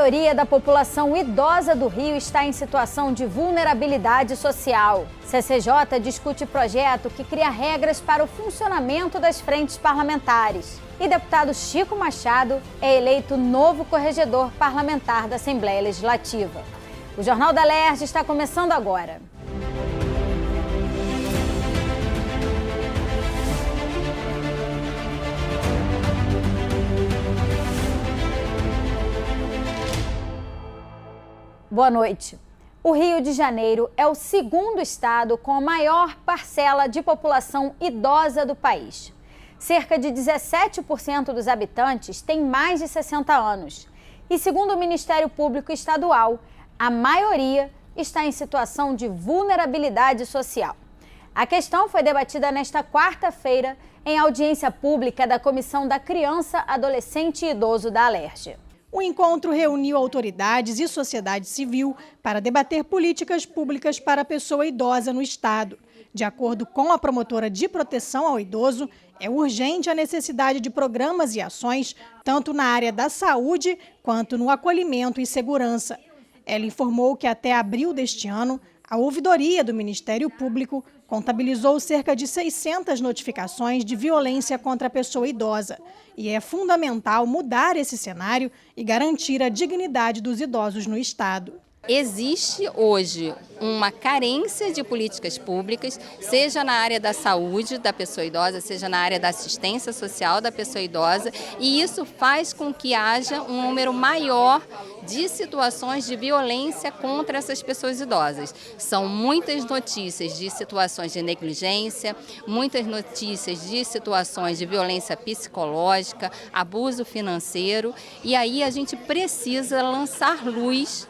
maioria da população idosa do Rio está em situação de vulnerabilidade social. CCJ discute projeto que cria regras para o funcionamento das frentes parlamentares. E deputado Chico Machado é eleito novo corregedor parlamentar da Assembleia Legislativa. O Jornal da Alerj está começando agora. Boa noite. O Rio de Janeiro é o segundo estado com a maior parcela de população idosa do país. Cerca de 17% dos habitantes têm mais de 60 anos. E segundo o Ministério Público Estadual, a maioria está em situação de vulnerabilidade social. A questão foi debatida nesta quarta-feira em audiência pública da Comissão da Criança, Adolescente e Idoso da Alerj. O encontro reuniu autoridades e sociedade civil para debater políticas públicas para a pessoa idosa no estado. De acordo com a promotora de proteção ao idoso, é urgente a necessidade de programas e ações, tanto na área da saúde quanto no acolhimento e segurança. Ela informou que até abril deste ano, a ouvidoria do Ministério Público contabilizou cerca de 600 notificações de violência contra a pessoa idosa. E é fundamental mudar esse cenário e garantir a dignidade dos idosos no estado. Existe hoje uma carência de políticas públicas, seja na área da saúde da pessoa idosa, seja na área da assistência social da pessoa idosa, e isso faz com que haja um número maior de situações de violência contra essas pessoas idosas. São muitas notícias de situações de negligência, muitas notícias de situações de violência psicológica, abuso financeiro, e aí a gente precisa lançar luz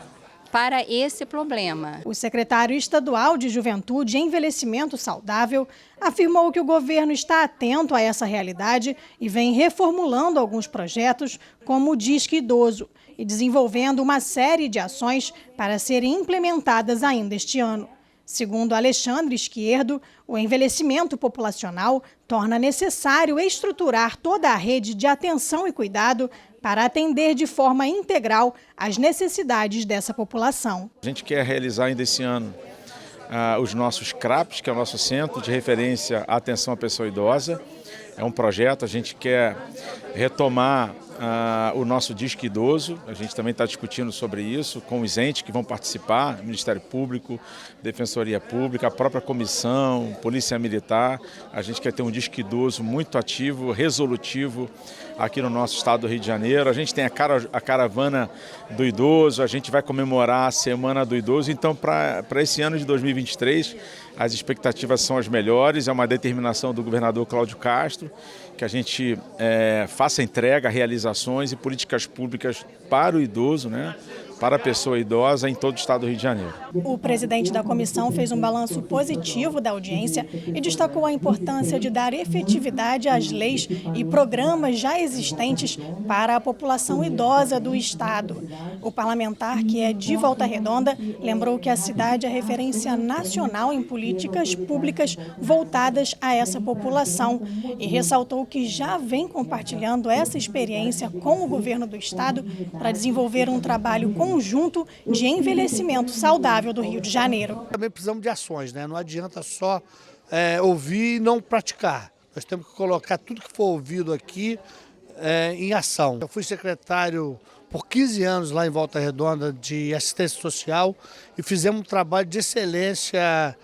para esse problema. O secretário estadual de Juventude e Envelhecimento Saudável afirmou que o governo está atento a essa realidade e vem reformulando alguns projetos, como o Disque Idoso, e desenvolvendo uma série de ações para serem implementadas ainda este ano. Segundo Alexandre Esquerdo, o envelhecimento populacional torna necessário estruturar toda a rede de atenção e cuidado para atender de forma integral as necessidades dessa população. A gente quer realizar ainda esse ano os nossos CRAPs, que é o nosso Centro de Referência à Atenção à Pessoa Idosa. É um projeto, a gente quer retomar o nosso Disque Idoso. A gente também está discutindo sobre isso com os entes que vão participar, Ministério Público, Defensoria Pública, a própria comissão, Polícia Militar. A gente quer ter um Disque Idoso muito ativo, resolutivo aqui no nosso estado do Rio de Janeiro. A gente tem a Caravana do Idoso, a gente vai comemorar a Semana do Idoso. Então, para esse ano de 2023, as expectativas são as melhores. É uma determinação do governador Cláudio Castro que a gente faça entrega, realizações e políticas públicas para o idoso, né? Para a pessoa idosa em todo o estado do Rio de Janeiro. O presidente da comissão fez um balanço positivo da audiência e destacou a importância de dar efetividade às leis e programas já existentes para a população idosa do estado. O parlamentar, que é de Volta Redonda, lembrou que a cidade é referência nacional em políticas públicas voltadas a essa população e ressaltou que já vem compartilhando essa experiência com o governo do estado para desenvolver um trabalho conjunto de envelhecimento saudável do Rio de Janeiro. Também precisamos de ações, né? Não adianta só ouvir e não praticar. Nós temos que colocar tudo que for ouvido aqui em ação. Eu fui secretário por 15 anos lá em Volta Redonda de assistência social e fizemos um trabalho de excelência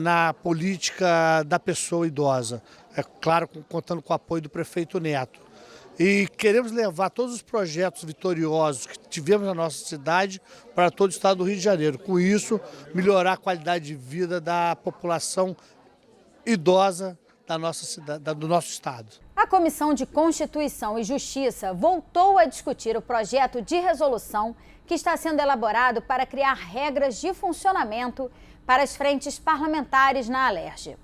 na política da pessoa idosa. É claro, contando com o apoio do prefeito Neto. E queremos levar todos os projetos vitoriosos que tivemos na nossa cidade para todo o estado do Rio de Janeiro. Com isso, melhorar a qualidade de vida da população idosa da nossa cidade, do nosso estado. A Comissão de Constituição e Justiça voltou a discutir o projeto de resolução que está sendo elaborado para criar regras de funcionamento para as frentes parlamentares na Alerj.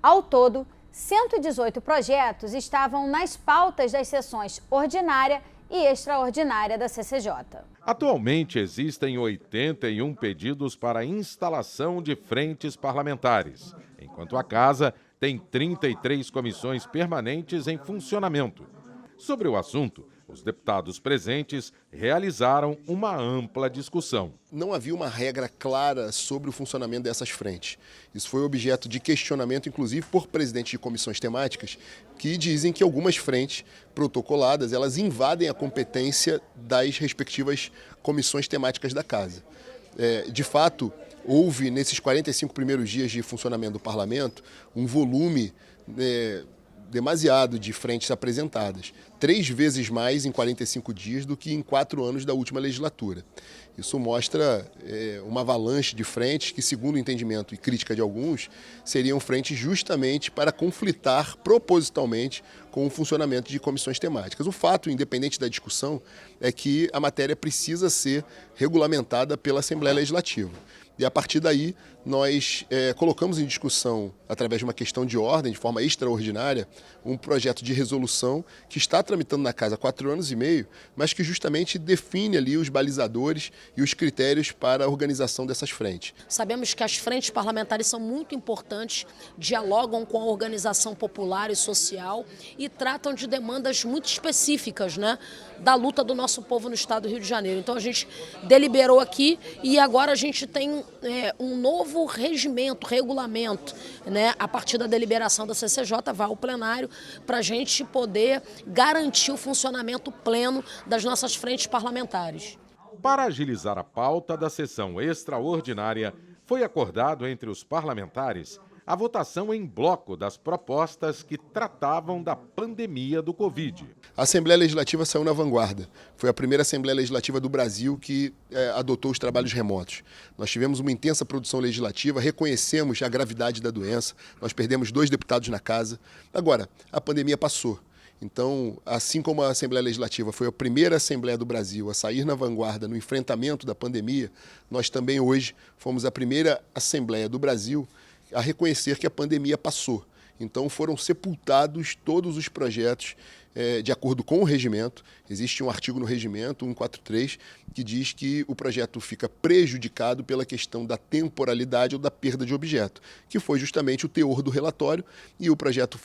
Ao todo, 118 projetos estavam nas pautas das sessões ordinária e extraordinária da CCJ. Atualmente existem 81 pedidos para a instalação de frentes parlamentares, enquanto a Casa tem 33 comissões permanentes em funcionamento. Sobre o assunto, Os deputados presentes realizaram uma ampla discussão. Não havia uma regra clara sobre o funcionamento dessas frentes. Isso foi objeto de questionamento, inclusive, por presidentes de comissões temáticas, que dizem que algumas frentes protocoladas, elas invadem a competência das respectivas comissões temáticas da Casa. De fato, houve, nesses 45 primeiros dias de funcionamento do Parlamento, um volume demasiado de frentes apresentadas, 3 vezes mais em 45 dias do que em 4 anos da última legislatura. Isso mostra uma avalanche de frentes que, segundo o entendimento e crítica de alguns, seriam frentes justamente para conflitar propositalmente com o funcionamento de comissões temáticas. O fato, independente da discussão, é que a matéria precisa ser regulamentada pela Assembleia Legislativa. E a partir daí, nós colocamos em discussão, através de uma questão de ordem, de forma extraordinária, um projeto de resolução que está tramitando na Casa há 4 anos e meio, mas que justamente define ali os balizadores e os critérios para a organização dessas frentes. Sabemos que as frentes parlamentares são muito importantes, dialogam com a organização popular e social e tratam de demandas muito específicas, né, da luta do nosso povo no estado do Rio de Janeiro. Então a gente deliberou aqui e agora a gente tem um novo regimento, regulamento, né, a partir da deliberação da CCJ, vai ao plenário, para a gente poder garantir o funcionamento pleno das nossas frentes parlamentares. Para agilizar a pauta da sessão extraordinária, foi acordado entre os parlamentares a votação em bloco das propostas que tratavam da pandemia do Covid. A Assembleia Legislativa saiu na vanguarda. Foi a primeira Assembleia Legislativa do Brasil que adotou os trabalhos remotos. Nós tivemos uma intensa produção legislativa, reconhecemos a gravidade da doença, nós perdemos 2 deputados na casa. Agora, a pandemia passou. Então, assim como a Assembleia Legislativa foi a primeira Assembleia do Brasil a sair na vanguarda no enfrentamento da pandemia, nós também hoje fomos a primeira Assembleia do Brasil a reconhecer que a pandemia passou. Então foram sepultados todos os projetos de acordo com o regimento. Existe um artigo no regimento, 143, que diz que o projeto fica prejudicado pela questão da temporalidade ou da perda de objeto, que foi justamente o teor do relatório, e o projeto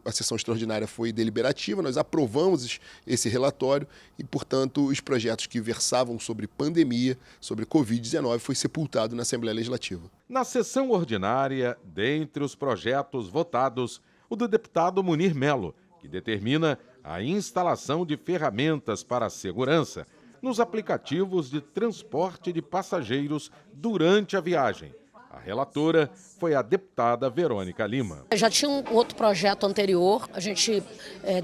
a sessão extraordinária foi deliberativa, nós aprovamos esse relatório e, portanto, os projetos que versavam sobre pandemia, sobre Covid-19, foi sepultado na Assembleia Legislativa. Na sessão ordinária, dentre os projetos votados, o do deputado Munir Melo, que determina a instalação de ferramentas para a segurança nos aplicativos de transporte de passageiros durante a viagem. A relatora foi a deputada Verônica Lima. Já tinha um outro projeto anterior, a gente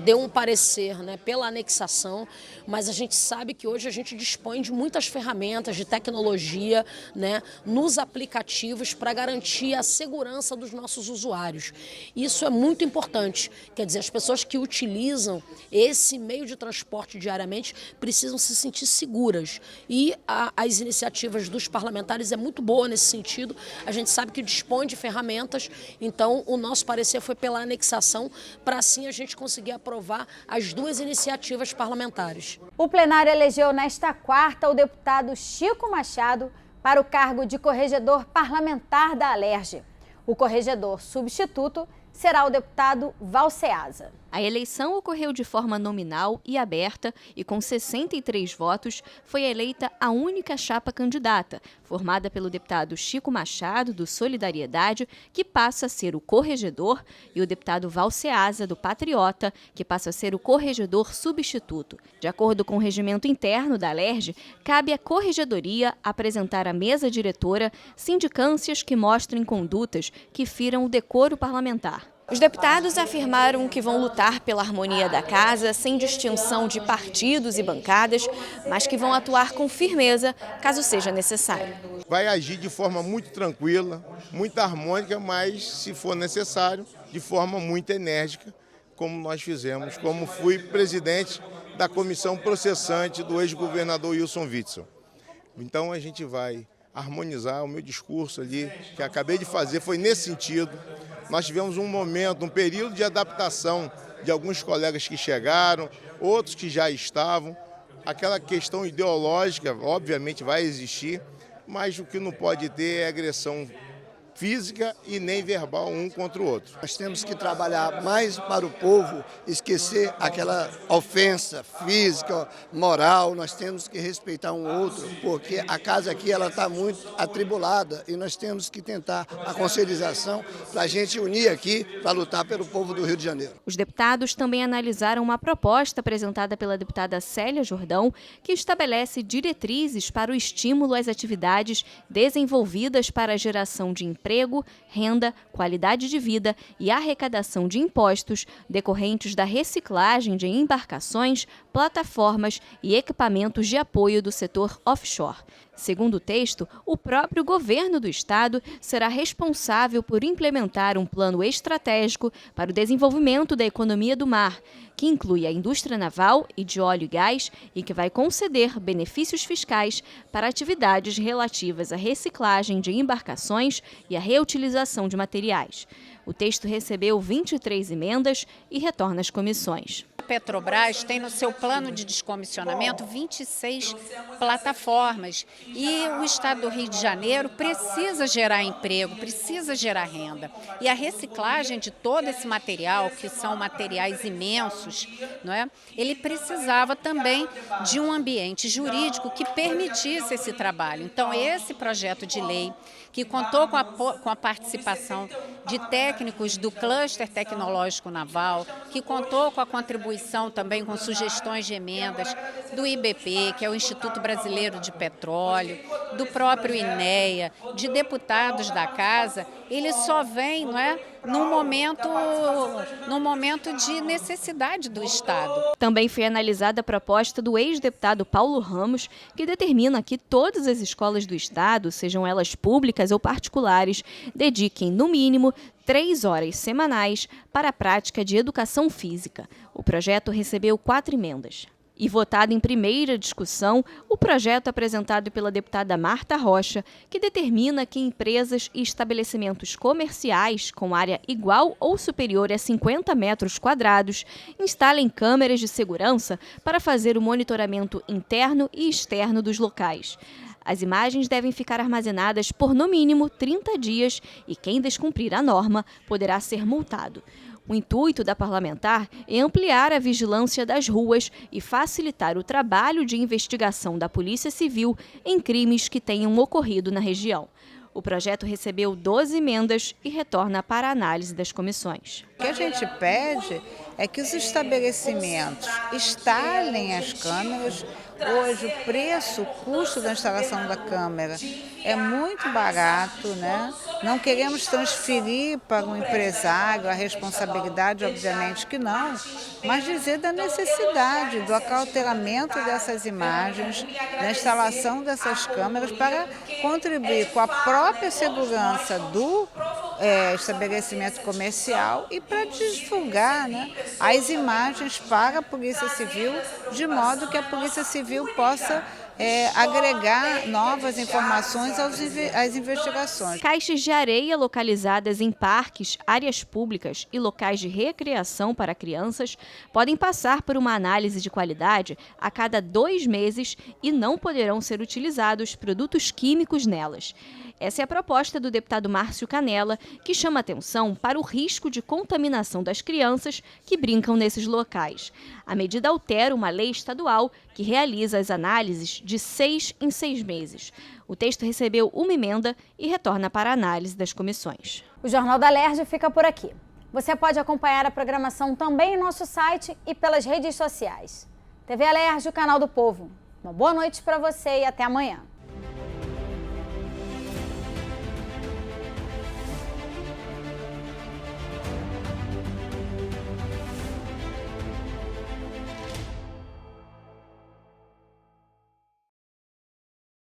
deu um parecer, né, pela anexação, mas a gente sabe que hoje a gente dispõe de muitas ferramentas de tecnologia, né, nos aplicativos para garantir a segurança dos nossos usuários. Isso é muito importante, quer dizer, as pessoas que utilizam esse meio de transporte diariamente precisam se sentir seguras e as iniciativas dos parlamentares é muito boa nesse sentido. A gente sabe que dispõe de ferramentas, então o nosso parecer foi pela anexação, para assim a gente conseguir aprovar as 2 iniciativas parlamentares. O plenário elegeu nesta quarta o deputado Chico Machado para o cargo de corregedor parlamentar da Alerj. O corregedor substituto será o deputado Valceasa. A eleição ocorreu de forma nominal e aberta e, com 63 votos, foi eleita a única chapa candidata, formada pelo deputado Chico Machado, do Solidariedade, que passa a ser o corregedor, e o deputado Valceasa, do Patriota, que passa a ser o corregedor substituto. De acordo com o regimento interno da Alerj, cabe à corregedoria apresentar à mesa diretora sindicâncias que mostrem condutas que firam o decoro parlamentar. Os deputados afirmaram que vão lutar pela harmonia da casa, sem distinção de partidos e bancadas, mas que vão atuar com firmeza, caso seja necessário. Vai agir de forma muito tranquila, muito harmônica, mas, se for necessário, de forma muito enérgica, como nós fizemos, como fui presidente da comissão processante do ex-governador Wilson Witzel. Então a gente vai harmonizar. O meu discurso ali, que acabei de fazer, foi nesse sentido. Nós tivemos um momento, um período de adaptação de alguns colegas que chegaram, outros que já estavam. Aquela questão ideológica, obviamente, vai existir, mas o que não pode ter é agressão física e nem verbal um contra o outro. Nós temos que trabalhar mais para o povo, esquecer aquela ofensa física, moral, nós temos que respeitar um outro, porque a casa aqui ela está muito atribulada e nós temos que tentar a conscientização para a gente unir aqui para lutar pelo povo do Rio de Janeiro. Os deputados também analisaram uma proposta apresentada pela deputada Célia Jordão, que estabelece diretrizes para o estímulo às atividades desenvolvidas para a geração de emprego, renda, qualidade de vida e arrecadação de impostos decorrentes da reciclagem de embarcações, plataformas e equipamentos de apoio do setor offshore. Segundo o texto, o próprio governo do estado será responsável por implementar um plano estratégico para o desenvolvimento da economia do mar, que inclui a indústria naval e de óleo e gás e que vai conceder benefícios fiscais para atividades relativas à reciclagem de embarcações e à reutilização de materiais. O texto recebeu 23 emendas e retorna às comissões. A Petrobras tem no seu plano de descomissionamento 26 plataformas e o estado do Rio de Janeiro precisa gerar emprego, precisa gerar renda. E a reciclagem de todo esse material, que são materiais imensos, não é? Ele precisava também de um ambiente jurídico que permitisse esse trabalho. Então, esse projeto de lei, que contou com a participação de técnicos do Cluster Tecnológico Naval, que contou com a contribuição também com sugestões de emendas do IBP, que é o Instituto Brasileiro de Petróleo, do próprio INEA, de deputados da Casa, ele só vem, não é, num momento de necessidade do Estado. Também foi analisada a proposta do ex-deputado Paulo Ramos, que determina que todas as escolas do Estado, sejam elas públicas ou particulares, dediquem, no mínimo, 3 horas semanais para a prática de educação física. O projeto recebeu 4 emendas. E votado em primeira discussão, o projeto apresentado pela deputada Marta Rocha, que determina que empresas e estabelecimentos comerciais com área igual ou superior a 50 metros quadrados instalem câmeras de segurança para fazer o monitoramento interno e externo dos locais. As imagens devem ficar armazenadas por, no mínimo, 30 dias e quem descumprir a norma poderá ser multado. O intuito da parlamentar é ampliar a vigilância das ruas e facilitar o trabalho de investigação da Polícia Civil em crimes que tenham ocorrido na região. O projeto recebeu 12 emendas e retorna para a análise das comissões. O que a gente pede é que os estabelecimentos instalem as câmeras. Hoje o custo da instalação da câmera é muito barato, né? Não queremos transferir para o empresário a responsabilidade, obviamente que não, mas dizer da necessidade do acautelamento dessas imagens, da instalação dessas câmeras para contribuir com a própria segurança do estabelecimento comercial e para divulgar, né, as imagens para a Polícia Civil, de modo que a Polícia Civil possa agregar novas informações às investigações. Caixas de areia localizadas em parques, áreas públicas e locais de recreação para crianças podem passar por uma análise de qualidade a cada 2 meses e não poderão ser utilizados produtos químicos nelas. Essa é a proposta do deputado Márcio Canella, que chama atenção para o risco de contaminação das crianças que brincam nesses locais. A medida altera uma lei estadual que realiza as análises de 6 em 6 meses. O texto recebeu uma emenda e retorna para a análise das comissões. O Jornal da Alerj fica por aqui. Você pode acompanhar a programação também em nosso site e pelas redes sociais. TV Alerj, o canal do povo. Uma boa noite para você e até amanhã.